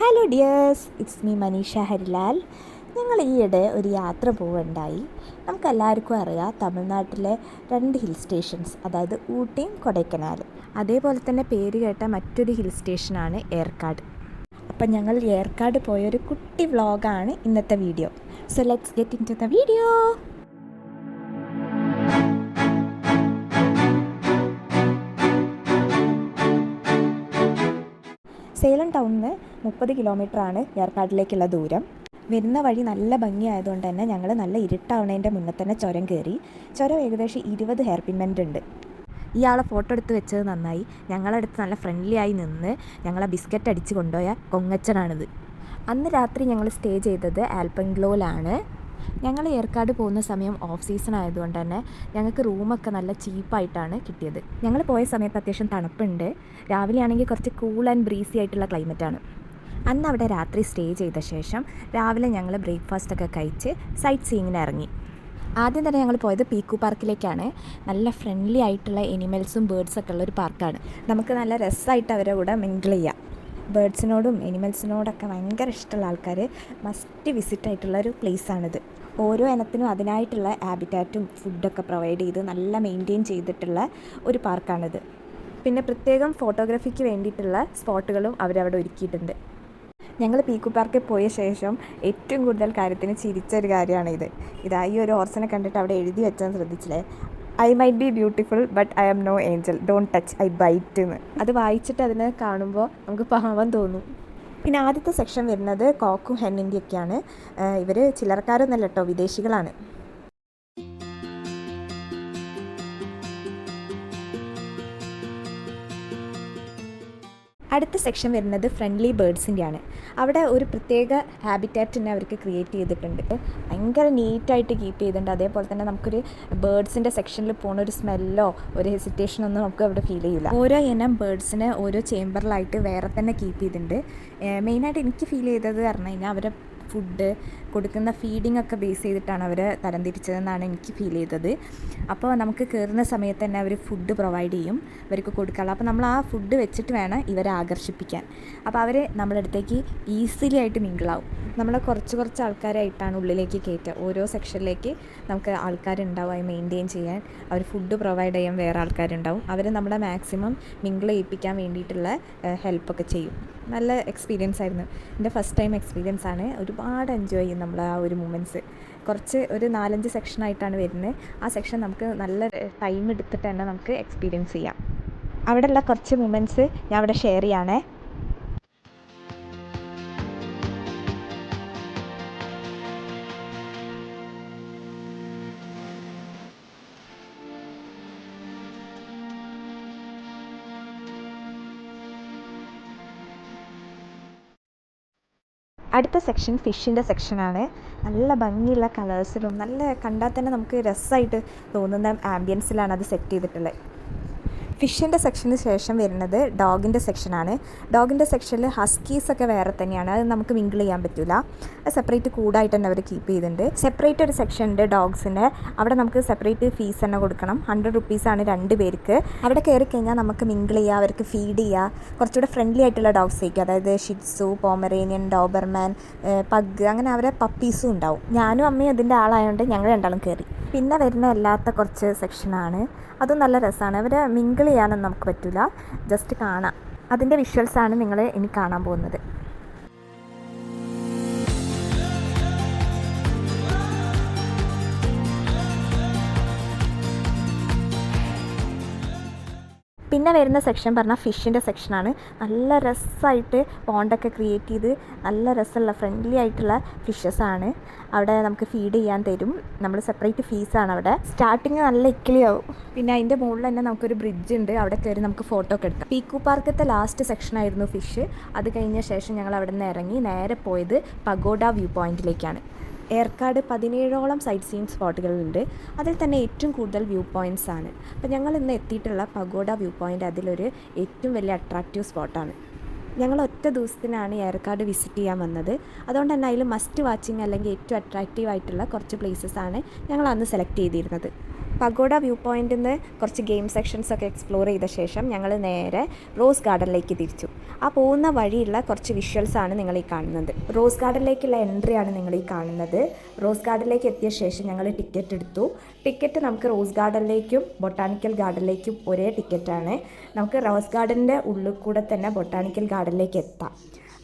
Hello dears, it's me Maneesha Harilal. ഞങ്ങൾ ഈയിടെ ഒരു യാത്ര പോവുകയുണ്ടായി. നമുക്കെല്ലാവർക്കും അറിയാം തമിഴ്നാട്ടിലെ 2 ഹിൽ സ്റ്റേഷൻസ്, അതായത് ഊട്ടിയും കൊടൈക്കനാലും. അതേപോലെ തന്നെ പേര് കേട്ട മറ്റൊരു ഹിൽ സ്റ്റേഷനാണ് ഏർക്കാട്. അപ്പം ഞങ്ങൾ ഏർക്കാട് പോയൊരു കുട്ടി വ്ളോഗാണ് ഇന്നത്തെ video. So let's get into the video. Salem ടൗണിൽ നിന്ന് 30 കിലോമീറ്ററാണ് ഏർക്കാടിലേക്കുള്ള ദൂരം. വരുന്ന വഴി നല്ല ഭംഗിയായതുകൊണ്ട് തന്നെ ഞങ്ങൾ നല്ല ഇരുട്ടാവണതിൻ്റെ മുന്നേ തന്നെ ചുരം കയറി. ചുരം ഏകദേശം 20 ഹെയർ പിൻമെൻ്റ് ഉണ്ട്. ഇയാളെ ഫോട്ടോ എടുത്ത് വെച്ചത് നന്നായി. ഞങ്ങളടുത്ത് നല്ല ഫ്രണ്ട്ലി ആയി നിന്ന് ഞങ്ങളെ ബിസ്ക്കറ്റ് അടിച്ച് കൊണ്ടുപോയ കൊങ്ങച്ചനാണിത്. അന്ന് രാത്രി ഞങ്ങൾ സ്റ്റേ ചെയ്തത് ആൽപ്പൻഗ്ലോയിലാണ്. ഞങ്ങൾ ഏർക്കാട് പോകുന്ന സമയം ഓഫ് സീസൺ ആയതുകൊണ്ട് തന്നെ ഞങ്ങൾക്ക് റൂമൊക്കെ നല്ല ചീപ്പായിട്ടാണ് കിട്ടിയത്. ഞങ്ങൾ പോയ സമയത്ത് അത്യാവശ്യം തണുപ്പുണ്ട്. രാവിലെ ആണെങ്കിൽ കുറച്ച് കൂൾ ആൻഡ് ബ്രീസി ആയിട്ടുള്ള ക്ലൈമറ്റാണ്. അന്ന് അവിടെ രാത്രി സ്റ്റേ ചെയ്ത ശേഷം രാവിലെ ഞങ്ങൾ ബ്രേക്ക്ഫാസ്റ്റൊക്കെ കഴിച്ച് സൈറ്റ് സീയിങ്ങിന് ഇറങ്ങി. ആദ്യം തന്നെ ഞങ്ങൾ പോയത് പീക്കു പാർക്കിലേക്കാണ്. നല്ല ഫ്രണ്ട്ലി ആയിട്ടുള്ള എനിമൽസും ബേർഡ്സൊക്കെ ഉള്ളൊരു പാർക്കാണ്. നമുക്ക് നല്ല രസമായിട്ട് അവരുടെ കൂടെ മിങ്കിൾ ചെയ്യാം. ബേർഡ്സിനോടും എനിമൽസിനോടൊക്കെ ഭയങ്കര ഇഷ്ടമുള്ള ആൾക്കാർ മസ്റ്റ് വിസിറ്റ് ആയിട്ടുള്ളൊരു പ്ലേസാണിത്. ഓരോ ഇനത്തിനും അതിനായിട്ടുള്ള ഹാബിറ്റാറ്റും ഫുഡൊക്കെ പ്രൊവൈഡ് ചെയ്ത് നല്ല മെയിൻറ്റെയിൻ ചെയ്തിട്ടുള്ള ഒരു പാർക്കാണിത്. പിന്നെ പ്രത്യേകം ഫോട്ടോഗ്രാഫിക്ക് വേണ്ടിയിട്ടുള്ള സ്പോട്ടുകളും അവരവിടെ ഒരുക്കിയിട്ടുണ്ട്. ഞങ്ങൾ പീക്കു പാർക്കിൽ പോയ ശേഷം ഏറ്റവും കൂടുതൽ കാര്യത്തിന് ചിരിച്ചൊരു കാര്യമാണിത്. ഈ ഒരു ഹോർസിനെ കണ്ടിട്ട് അവിടെ എഴുതി വെച്ചാൽ ശ്രദ്ധിച്ചില്ലേ, I might be beautiful but I am no angel, don't touch I bite എന്ന്. അത് വായിച്ചിട്ട് അതിനെ കാണുമ്പോൾ നമുക്ക് പാവം തോന്നും. പിന്നെ ആദ്യത്തെ സെക്ഷൻ വരുന്നത് കോക്കും ഹെന്നിൻ്റെയൊക്കെയാണ്. ഇവർ ചില്ലറക്കാരൊന്നല്ല കേട്ടോ, വിദേശികളാണ്. അടുത്ത സെക്ഷൻ വരുന്നത് ഫ്രണ്ട്ലി ബേർഡ്സിൻ്റെയാണ്. അവിടെ ഒരു പ്രത്യേക ഹാബിറ്റാറ്റ് തന്നെ അവർക്ക് ക്രിയേറ്റ് ചെയ്തിട്ടുണ്ട്. ഭയങ്കര നീറ്റായിട്ട് കീപ്പ് ചെയ്തിട്ടുണ്ട്. അതേപോലെ തന്നെ നമുക്കൊരു ബേർഡ്സിൻ്റെ സെക്ഷനിൽ പോകുന്ന ഒരു സ്മെല്ലോ ഒരു ഹെസിറ്റേഷനോ ഒന്നും നമുക്ക് അവിടെ ഫീൽ ചെയ്യില്ല. ഓരോ ഇനം ബേർഡ്സിനെ ഓരോ ചേമ്പറിലായിട്ട് വേറെ തന്നെ കീപ്പ് ചെയ്തിട്ടുണ്ട്. മെയിനായിട്ട് എനിക്ക് ഫീൽ ചെയ്തത് പറഞ്ഞു കഴിഞ്ഞാൽ അവരെ ഫുഡ് കൊടുക്കുന്ന ഫീഡിംഗ് ഒക്കെ ബേസ് ചെയ്തിട്ടാണ് അവർ തരംതിരിച്ചതെന്നാണ് എനിക്ക് ഫീൽ ചെയ്തത്. അപ്പോൾ നമുക്ക് കയറുന്ന സമയത്ത് തന്നെ അവർ ഫുഡ് പ്രൊവൈഡ് ചെയ്യും ഇവർക്ക് കൊടുക്കാനുള്ള. അപ്പോൾ നമ്മൾ ആ ഫുഡ് വെച്ചിട്ട് വേണം ഇവരെ ആകർഷിപ്പിക്കാൻ. അപ്പോൾ അവർ നമ്മുടെ അടുത്തേക്ക് ഈസിലി ആയിട്ട് മിങ്കിളാവും. നമ്മൾ കുറച്ച് ആൾക്കാരായിട്ടാണ് ഉള്ളിലേക്ക് കയറ്റുക. ഓരോ സെക്ഷനിലേക്ക് നമുക്ക് ആൾക്കാരുണ്ടാവും അത് മെയിൻറ്റെയിൻ ചെയ്യാൻ. അവർ ഫുഡ് പ്രൊവൈഡ് ചെയ്യാൻ വേറെ ആൾക്കാരുണ്ടാവും. അവർ നമ്മളെ മാക്സിമം മിങ്കിൾ ചെയ്യിപ്പിക്കാൻ വേണ്ടിയിട്ടുള്ള ഹെൽപ്പൊക്കെ ചെയ്യും. നല്ല എക്സ്പീരിയൻസ് ആയിരുന്നു. എൻ്റെ ഫസ്റ്റ് ടൈം എക്സ്പീരിയൻസ് ആണ്. ഒരുപാട് എൻജോയ് ചെയ്യും നമ്മൾ ആ ഒരു മൊമെൻറ്റ്സ്. ഒരു 4-5 സെക്ഷനായിട്ടാണ് വരുന്നത്. ആ സെക്ഷൻ നമുക്ക് നല്ല ടൈം എടുത്തിട്ട് തന്നെ നമുക്ക് എക്സ്പീരിയൻസ് ചെയ്യാം. അവിടെയുള്ള കുറച്ച് മൊമെൻറ്റ്സ് ഞാൻ അവിടെ ഷെയർ ചെയ്യാണേ. അടുത്ത സെക്ഷൻ ഫിഷിൻ്റെ സെക്ഷനാണ്. നല്ല ഭംഗിയുള്ള കളേഴ്സിലും നല്ല കണ്ടാൽ തന്നെ നമുക്ക് രസമായിട്ട് തോന്നുന്ന ആംബിയൻസിലാണ് അത് സെറ്റ് ചെയ്തിട്ടുള്ളത്. ഫിഷിൻ്റെ സെക്ഷന് ശേഷം വരുന്നത് ഡോഗിൻ്റെ സെക്ഷനാണ്. ഡോഗിൻ്റെ സെക്ഷനിൽ ഹസ്കീസൊക്കെ വേറെ തന്നെയാണ്. അത് നമുക്ക് മിങ്കിൾ ചെയ്യാൻ പറ്റില്ല. അത് സെപ്പറേറ്റ് കൂടായിട്ട് തന്നെ അവർ കീപ്പ് ചെയ്തിട്ടുണ്ട്. സെപ്പറേറ്റ് ഒരു സെക്ഷൻ ഉണ്ട് ഡോഗ്സിൻ്റെ. അവിടെ നമുക്ക് സെപ്പറേറ്റ് ഫീസ് തന്നെ കൊടുക്കണം. 100 റുപ്പീസാണ് 2 പേർക്ക്. അവിടെ കയറി കഴിഞ്ഞാൽ നമുക്ക് മിങ്കിൾ ചെയ്യുക, അവർക്ക് ഫീഡ് ചെയ്യുക. കുറച്ചുകൂടെ ഫ്രണ്ട്ലി ആയിട്ടുള്ള ഡോഗ്സ് ആയിരിക്കും. അതായത് ഷിറ്റ്സു, പോമറേനിയൻ, ഡോബർമാൻ, പഗ്, അങ്ങനെ അവരെ പപ്പീസും ഉണ്ടാവും. ഞാനും അമ്മയും അതിൻ്റെ ആളായതുകൊണ്ട് ഞങ്ങൾ രണ്ടാളും കയറി. പിന്നെ വരുന്ന അല്ലാത്ത കുറച്ച് സെക്ഷനാണ്. അതും നല്ല രസമാണ്. അവരെ മിങ്കിൾ ചെയ്യാനൊന്നും നമുക്ക് പറ്റില്ല, ജസ്റ്റ് കാണാം. അതിൻ്റെ വിഷ്വൽസാണ് നിങ്ങൾ ഇനി കാണാൻ പോകുന്നത്. പിന്നെ വരുന്ന സെക്ഷൻ പറഞ്ഞാൽ ഫിഷിൻ്റെ സെക്ഷനാണ്. നല്ല രസമായിട്ട് പോണ്ടൊക്കെ ക്രിയേറ്റ് ചെയ്ത് നല്ല രസമുള്ള ഫ്രണ്ട്ലി ആയിട്ടുള്ള ഫിഷസാണ്. അവിടെ നമുക്ക് ഫീഡ് ചെയ്യാൻ തരും. നമ്മൾ സെപ്പറേറ്റ് ഫീസാണ് അവിടെ. സ്റ്റാർട്ടിങ് നല്ല ഇക്കിളിയാവും. പിന്നെ അതിൻ്റെ മുകളിൽ തന്നെ നമുക്കൊരു ബ്രിഡ്ജ് ഉണ്ട്. അവിടെ കയറി നമുക്ക് ഫോട്ടോ ഒക്കെ എടുക്കാം. പീക്കു പാർക്കത്തെ ലാസ്റ്റ് സെക്ഷനായിരുന്നു ഫിഷ്. അത് കഴിഞ്ഞ ശേഷം ഞങ്ങൾ അവിടെ നിന്ന് ഇറങ്ങി നേരെ പോയത് പഗോഡ വ്യൂ പോയിൻറ്റിലേക്കാണ്. ഏർക്കാട് 17ഓളം സൈറ്റ് സീയിങ് സ്പോട്ടുകളുണ്ട്. അതിൽ തന്നെ ഏറ്റവും കൂടുതൽ വ്യൂ പോയിൻറ്റ്സ് ആണ്. അപ്പോൾ ഞങ്ങൾ ഇന്ന് എത്തിയിട്ടുള്ള പഗോഡ വ്യൂ പോയിൻ്റ് അതിലൊരു ഏറ്റവും വലിയ അട്രാക്റ്റീവ് സ്പോട്ടാണ്. ഞങ്ങൾ ഒറ്റ ദിവസത്തിനാണ് ഏർക്കാട് വിസിറ്റ് ചെയ്യാൻ വന്നത്. അതുകൊണ്ട് തന്നെ അതിൽ മസ്റ്റ് വാച്ചിങ് അല്ലെങ്കിൽ ഏറ്റവും അട്രാക്റ്റീവ് ആയിട്ടുള്ള കുറച്ച് പ്ലേസസ് ആണ് ഞങ്ങൾ അന്ന് സെലക്ട് ചെയ്തിരുന്നത്. പഗോഡ വ്യൂ പോയിന്റിൽ നിന്ന് കുറച്ച് ഗെയിം സെക്ഷൻസൊക്കെ എക്സ്പ്ലോർ ചെയ്ത ശേഷം ഞങ്ങൾ നേരെ റോസ് ഗാർഡനിലേക്ക് തിരിച്ചു. ആ പോകുന്ന വഴിയുള്ള കുറച്ച് വിഷ്വൽസാണ് നിങ്ങൾ ഈ കാണുന്നത്. റോസ് ഗാർഡനിലേക്കുള്ള എൻട്രിയാണ് നിങ്ങൾ ഈ കാണുന്നത്. റോസ് ഗാർഡനിലേക്ക് എത്തിയ ശേഷം ഞങ്ങൾ ടിക്കറ്റ് എടുത്തു. ടിക്കറ്റ് നമുക്ക് റോസ് ഗാർഡനിലേക്കും ബൊട്ടാണിക്കൽ ഗാർഡനിലേക്കും ഒരേ ടിക്കറ്റാണ്. നമുക്ക് റോസ് ഗാർഡൻ്റെ ഉള്ളിൽ കൂടെ തന്നെ ബൊട്ടാണിക്കൽ ഗാർഡനിലേക്ക് എത്താം.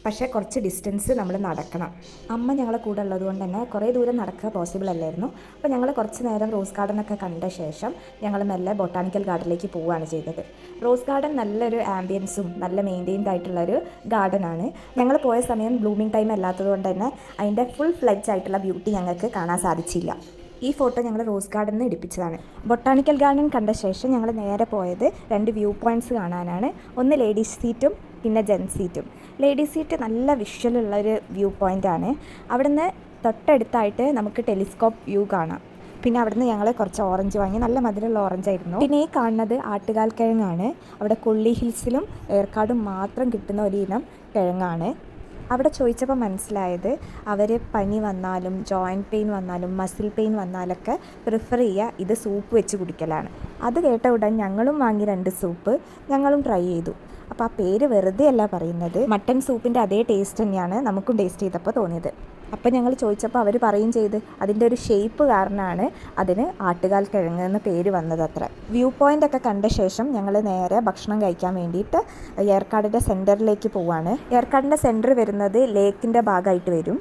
പക്ഷേ കുറച്ച് ഡിസ്റ്റൻസ് നമ്മൾ നടക്കണം. അമ്മ ഞങ്ങളെ കൂടെ ഉള്ളത് കൊണ്ട് തന്നെ കുറേ ദൂരം നടക്കുക പോസിബിൾ അല്ലായിരുന്നു. അപ്പോൾ ഞങ്ങൾ കുറച്ച് നേരം റോസ് ഗാർഡനൊക്കെ കണ്ട ശേഷം ഞങ്ങൾ മെല്ലെ ബൊട്ടാണിക്കൽ ഗാർഡനിലേക്ക് പോവുകയാണ് ചെയ്തത്. റോസ് ഗാർഡൻ നല്ലൊരു ആംബിയൻസും നല്ല മെയിൻറ്റെയിൻഡ് ആയിട്ടുള്ളൊരു ഗാർഡനാണ്. ഞങ്ങൾ പോയ സമയം ബ്ലൂമിങ് ടൈം അല്ലാത്തത് കൊണ്ട് തന്നെ അതിൻ്റെ ഫുൾ ഫ്ലെഡ്ജ് ആയിട്ടുള്ള ബ്യൂട്ടി ഞങ്ങൾക്ക് കാണാൻ സാധിച്ചില്ല. ഈ ഫോട്ടോ ഞങ്ങൾ റോസ് ഗാർഡനിൽ നിന്ന് എടുപ്പിച്ചതാണ്. ബൊട്ടാണിക്കൽ ഗാർഡൻ കണ്ട ശേഷം ഞങ്ങൾ നേരെ പോയത് 2 വ്യൂ പോയിൻറ്റ്സ് കാണാനാണ്. ഒന്ന് ലേഡീസ് സീറ്റും പിന്നെ ജെൻസ് സീറ്റും. ലേഡീസ് സീറ്റ് നല്ല വിഷ്വലുള്ളൊരു വ്യൂ പോയിൻ്റാണ്. അവിടുന്ന് തൊട്ടടുത്തായിട്ട് നമുക്ക് ടെലിസ്കോപ്പ് വ്യൂ കാണാം. പിന്നെ അവിടുന്ന് ഞങ്ങൾ കുറച്ച് ഓറഞ്ച് വാങ്ങി. നല്ല മധുരമുള്ള ഓറഞ്ചായിരുന്നു. പിന്നെ ഈ കാണുന്നത് ആട്ടുകാൽ കിഴങ്ങാണ്. അവിടെ കൊള്ളി ഹിൽസിലും ഏർക്കാടും മാത്രം കിട്ടുന്ന ഒരു ഇനം കിഴങ്ങാണ്. അവിടെ ചോദിച്ചപ്പോൾ മനസ്സിലായത് അവർ പനി വന്നാലും ജോയിൻറ്റ് പെയിൻ വന്നാലും മസിൽ പെയിൻ വന്നാലൊക്കെ പ്രിഫർ ചെയ്യുക ഇത് സൂപ്പ് വെച്ച് കുടിക്കലാണ്. അത് കേട്ട ഉടൻ ഞങ്ങളും വാങ്ങി 2 സൂപ്പ് ഞങ്ങളും ട്രൈ ചെയ്തു. അപ്പോൾ ആ പേര് വെറുതെ അല്ല പറയുന്നത്. മട്ടൻ സൂപ്പിൻ്റെ അതേ ടേസ്റ്റ് തന്നെയാണ് നമുക്കും ടേസ്റ്റ് ചെയ്തപ്പോൾ തോന്നിയത്. അപ്പോൾ ഞങ്ങൾ ചോദിച്ചപ്പോൾ അവർ പറയും ചെയ്ത് അതിൻ്റെ ഒരു ഷേപ്പ് കാരണമാണ് അതിന് ആട്ടുകാൽ കിഴങ്ങ് എന്ന പേര് വന്നത് അത്ര. വ്യൂ പോയിൻ്റൊക്കെ കണ്ട ശേഷം ഞങ്ങൾ നേരെ ഭക്ഷണം കഴിക്കാൻ വേണ്ടിയിട്ട് ഏർക്കാടിൻ്റെ സെൻറ്ററിലേക്ക് പോവുകയാണ്. ഏർക്കാടിൻ്റെ സെൻറ്റർ വരുന്നത് ലേക്കിൻ്റെ ഭാഗമായിട്ട് വരും.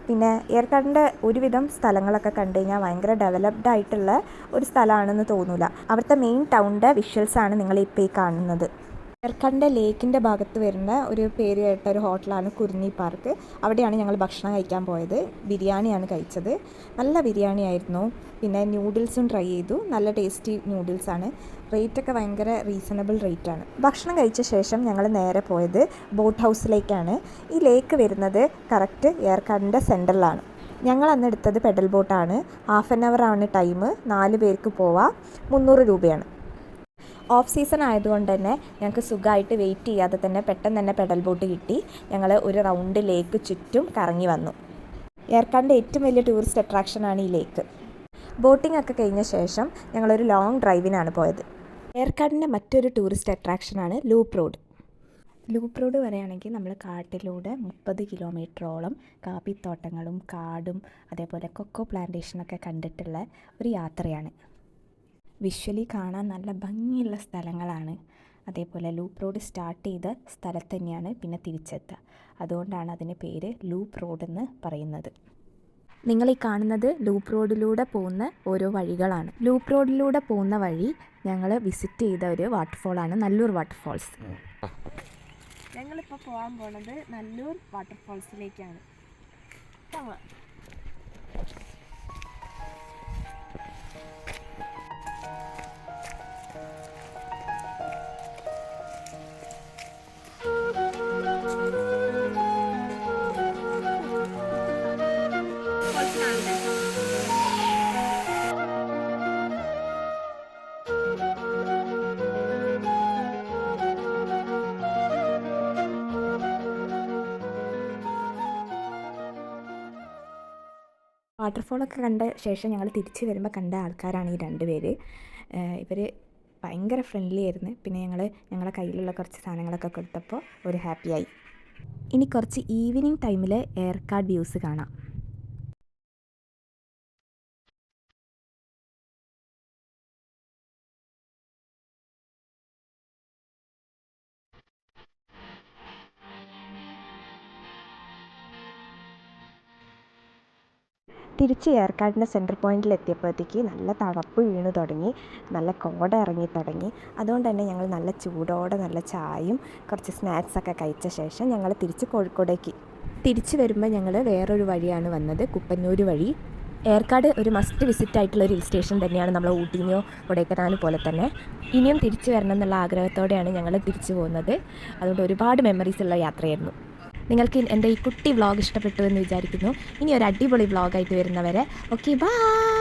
പിന്നെ ഏർക്കാടിൻ്റെ ഒരുവിധം സ്ഥലങ്ങളൊക്കെ കണ്ടു കഴിഞ്ഞാൽ ഭയങ്കര ഡെവലപ്ഡ് ആയിട്ടുള്ള ഒരു സ്ഥലമാണെന്ന് തോന്നില്ല. അവിടുത്തെ മെയിൻ ടൗണിൻ്റെ വിഷ്വൽസാണ് നിങ്ങളിപ്പോൾ ഈ കാണുന്നത്. ഏർക്കാടിൻ്റെ ലേക്കിൻ്റെ ഭാഗത്ത് വരുന്ന ഒരു പേര് കേട്ട ഒരു ഹോട്ടലാണ് കുരുന്നി പാർക്ക്. അവിടെയാണ് ഞങ്ങൾ ഭക്ഷണം കഴിക്കാൻ പോയത്. ബിരിയാണിയാണ് കഴിച്ചത്. നല്ല ബിരിയാണി ആയിരുന്നു. പിന്നെ ന്യൂഡിൽസും ട്രൈ ചെയ്തു. നല്ല ടേസ്റ്റി ന്യൂഡിൽസാണ്. റേറ്റൊക്കെ ഭയങ്കര റീസണബിൾ റേറ്റാണ്. ഭക്ഷണം കഴിച്ച ശേഷം ഞങ്ങൾ നേരെ പോയത് ബോട്ട് ഹൗസിലേക്കാണ്. ഈ ലേക്ക് വരുന്നത് കറക്റ്റ് ഏർക്കാടിൻ്റെ സെൻറ്ററിലാണ്. ഞങ്ങൾ അന്ന് എടുത്തത് പെഡൽ ബോട്ടാണ്. ഹാഫ് ആൻ അവർ ആണ് ടൈം. 4 പേർക്ക് പോവാം. 300 രൂപയാണ്. ഓഫ് സീസൺ ആയതുകൊണ്ട് തന്നെ ഞങ്ങൾക്ക് സുഖമായിട്ട് വെയിറ്റ് ചെയ്യാതെ തന്നെ പെട്ടെന്ന് തന്നെ പെഡൽ ബോട്ട് കിട്ടി. ഞങ്ങൾ ഒരു റൗണ്ട് ലേക്ക് ചുറ്റും കറങ്ങി വന്നു. ഏർക്കാടിൻ്റെ ഏറ്റവും വലിയ ടൂറിസ്റ്റ് അട്രാക്ഷനാണ് ഈ ലേക്ക്. ബോട്ടിംഗ് ഒക്കെ കഴിഞ്ഞ ശേഷം ഞങ്ങളൊരു ലോങ് ഡ്രൈവിനാണ് പോയത്. ഏർക്കാടിൻ്റെ മറ്റൊരു ടൂറിസ്റ്റ് അട്രാക്ഷനാണ് ലൂപ്പ് റോഡ്. ലൂപ്പ് റോഡ് പറയുകയാണെങ്കിൽ നമ്മൾ കാട്ടിലൂടെ 30 കിലോമീറ്ററോളം കാപ്പിത്തോട്ടങ്ങളും കാടും അതേപോലെ കൊക്കോ പ്ലാന്റേഷനൊക്കെ കണ്ടിട്ടുള്ള ഒരു യാത്രയാണ്. വിഷ്വലി കാണാൻ നല്ല ഭംഗിയുള്ള സ്ഥലങ്ങളാണ്. അതേപോലെ ലൂപ്പ് റോഡ് സ്റ്റാർട്ട് ചെയ്ത സ്ഥലത്ത് തന്നെയാണ് പിന്നെ തിരിച്ചെത്തുക. അതുകൊണ്ടാണ് അതിന് പേര് ലൂപ്പ് റോഡ് എന്ന് പറയുന്നത്. നിങ്ങൾ ഈ കാണുന്നത് ലൂപ്പ് റോഡിലൂടെ പോകുന്ന ഓരോ വഴികളാണ്. ലൂപ്പ് റോഡിലൂടെ പോകുന്ന വഴി ഞങ്ങൾ വിസിറ്റ് ചെയ്ത ഒരു വാട്ടർഫോളാണ് നല്ലൂർ വാട്ടർഫോൾസ്. ഞങ്ങളിപ്പോൾ പോകാൻ പോണത് നല്ലൂർ വാട്ടർഫോൾസിലേക്കാണ്. വാട്ടർഫോളൊക്കെ കണ്ട ശേഷം ഞങ്ങൾ തിരിച്ച് വരുമ്പോൾ കണ്ട ആൾക്കാരാണ് ഈ 2 പേര്. ഇവർ ഭയങ്കര ഫ്രണ്ട്ലി ആയിരുന്നു. പിന്നെ ഞങ്ങളുടെ കയ്യിലുള്ള കുറച്ച് സാധനങ്ങളൊക്കെ കൊടുത്തപ്പോൾ ഒരു ഹാപ്പിയായി. ഇനി കുറച്ച് ഈവനിങ് ടൈമിൽ ഏർക്കാട് വ്യൂസ് കാണാം. തിരിച്ച് ഏർക്കാടിൻ്റെ സെൻറ്റർ പോയിൻറ്റിൽ എത്തിയപ്പോഴത്തേക്ക് നല്ല തണുപ്പ് വീണ് തുടങ്ങി. നല്ല കോട ഇറങ്ങി തുടങ്ങി. അതുകൊണ്ട് തന്നെ ഞങ്ങൾ നല്ല ചൂടോടെ നല്ല ചായയും കുറച്ച് സ്നാക്സൊക്കെ കഴിച്ച ശേഷം ഞങ്ങൾ തിരിച്ച് കോഴിക്കോടേക്ക്. തിരിച്ച് വരുമ്പോൾ ഞങ്ങൾ വേറൊരു വഴിയാണ് വന്നത്, കുപ്പന്നൂർ വഴി. ഏർക്കാട് ഒരു മസ്റ്റ് വിസിറ്റ് ആയിട്ടുള്ള ഒരു ഹിൽ സ്റ്റേഷൻ തന്നെയാണ്. നമ്മൾ ഊട്ടിയോ കൊടൈക്കനാലും പോലെ തന്നെ. ഇനിയും തിരിച്ച് വരണം എന്നുള്ള ആഗ്രഹത്തോടെയാണ് ഞങ്ങൾ തിരിച്ചു പോകുന്നത്. അതുകൊണ്ട് ഒരുപാട് മെമ്മറീസ് ഉള്ള യാത്രയായിരുന്നു. നിങ്ങൾക്ക് എൻ്റെ ഈ കുട്ടി വ്ളോഗ് ഇഷ്ടപ്പെട്ടു എന്ന് വിചാരിക്കുന്നു. ഇനി ഒരു അടിപൊളി വ്ളോഗായിട്ട് വരുന്നവരെ ഓക്കെ ബൈ.